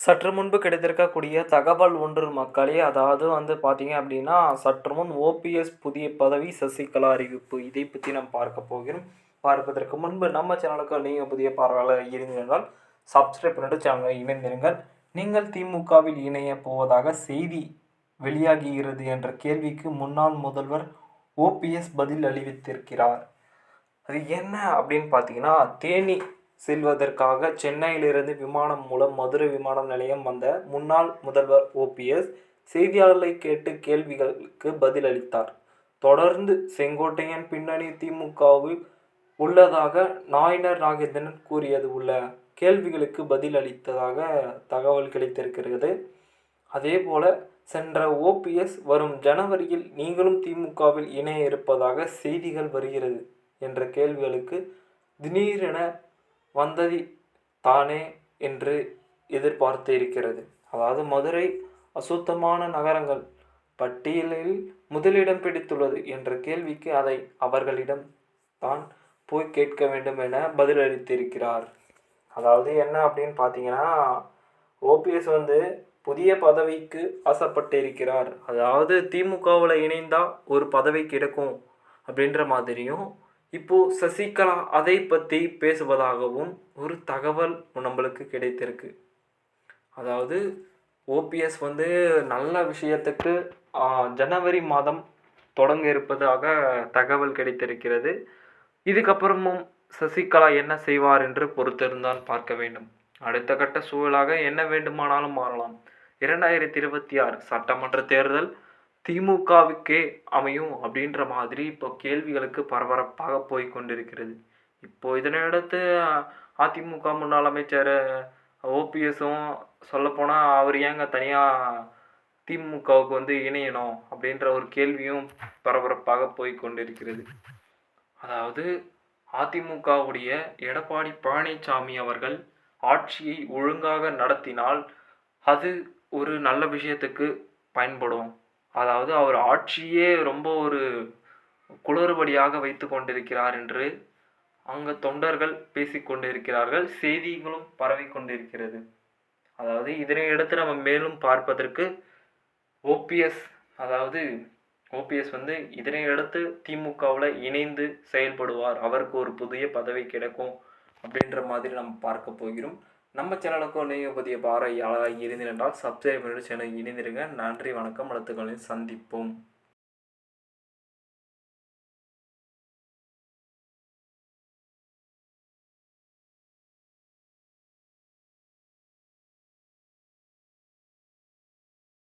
சற்று முன்பு கிடைத்திருக்கக்கூடிய தகவல் ஒன்று மக்களே. அதாவது பார்த்தீங்க அப்படின்னா, சற்று முன் ஓபிஎஸ் புதிய பதவி, சசிகலா அறிவிப்பு. இதை பற்றி நாம் பார்க்க போகிறோம். பார்ப்பதற்கு முன்பு நம்ம சேனலுக்கு நீங்கள் புதிய பார்வையாளர் இருந்தீர்கள் சப்ஸ்கிரைப் பண்ணிட்டு சேனலை இணைந்திருங்கள். நீங்கள் திமுகவில் இணைய போவதாக செய்தி வெளியாகிகிறது என்ற கேள்விக்கு முன்னாள் முதல்வர் ஓபிஎஸ் பதில் அளித்திருக்கிறார். அது என்ன அப்படின்னு பார்த்தீங்கன்னா, தேனி செல்வதற்காக சென்னையிலிருந்து விமானம் மூலம் மதுரை விமான நிலையம் வந்த முன்னாள் முதல்வர் ஓபிஎஸ் செய்தியாளர்களை கேட்டு கேள்விகளுக்கு பதில் அளித்தார். தொடர்ந்து செங்கோட்டையன் பின்னணி திமுகவில் உள்ளதாக நாயனார் நாகேந்திரன் கூறியது உள்ள கேள்விகளுக்கு பதில் அளித்ததாக தகவல் கிடைத்திருக்கிறது. அதே போல சென்ற ஓபிஎஸ் வரும் ஜனவரியில் நீங்களும் திமுகவில் இணைய இருப்பதாக செய்திகள் வருகிறது என்ற கேள்விகளுக்கு திடீரென வந்தது தானே என்று எதிர்பார்த்து இருக்கிறது. அதாவது மதுரை அசுத்தமான நகரங்கள் பட்டியலில் முதலிடம் பிடித்துள்ளது என்ற கேள்விக்கு அதை அவர்களிடம் தான் போய் கேட்க வேண்டும் என பதிலளித்திருக்கிறார். அதாவது என்ன அப்படின்னு பார்த்தீங்கன்னா, ஓபிஎஸ் புதிய பதவிக்கு ஆசைப்பட்டிருக்கிறார். அதாவது திமுகவில் இணைந்தால் ஒரு பதவி கிடைக்கும் அப்படின்ற மாதிரியும், இப்போது சசிகலா அதை பற்றி பேசுவதாகவும் ஒரு தகவல் நம்மளுக்கு கிடைத்திருக்கு. அதாவது ஓபிஎஸ் நல்ல விஷயத்துக்கு ஜனவரி மாதம் தொடங்க இருப்பதாக தகவல் கிடைத்திருக்கிறது. இதுக்கப்புறமும் சசிகலா என்ன செய்வார் என்று பொறுத்திருந்தால் பார்க்க வேண்டும். அடுத்த கட்ட சூழலாக என்ன வேண்டுமானாலும் மாறலாம். 2026 சட்டமன்ற தேர்தல் திமுகவுக்கே அமையும் அப்படின்ற மாதிரி இப்போ கேள்விகளுக்கு பரபரப்பாக போய் கொண்டிருக்கிறது. இப்போ இதனையடுத்து அதிமுக முன்னாள் அமைச்சர் ஓபிஎஸும் சொல்லப்போனால் அவர் ஏங்க தனியாக திமுகவுக்கு இணையணும் அப்படின்ற ஒரு கேள்வியும் பரபரப்பாக போய் கொண்டிருக்கிறது. அதாவது அதிமுகவுடைய எடப்பாடி பழனிசாமி அவர்கள் ஆட்சியை ஒழுங்காக நடத்தினால் அது ஒரு நல்ல விஷயத்துக்கு பயன்படும். அதாவது அவர் ஆட்சியே ரொம்ப ஒரு குளறுபடியாக வைத்து கொண்டிருக்கிறார் என்று அங்கே தொண்டர்கள் பேசிக்கொண்டிருக்கிறார்கள், செய்திகளும் பரவி கொண்டிருக்கிறது. அதாவது இதனை அடுத்து நம்ம மேலும் பார்ப்பதற்கு ஓபிஎஸ் இதனை அடுத்து திமுகவில் இணைந்து செயல்படுவார், அவருக்கு ஒரு புதிய பதவி கிடைக்கும் அப்படின்ற மாதிரி நம்ம பார்க்க போகிறோம். நம்ம சேனலுக்கும் நீங்கள் புதிய பார்வையாளராக இருந்தீர்கள் என்றால் சப்ஸ்கிரைப் பண்ணிட்டு சேனல் இணைந்திருங்க. நன்றி, வணக்கம். அடுத்த காலையில் சந்திப்போம்.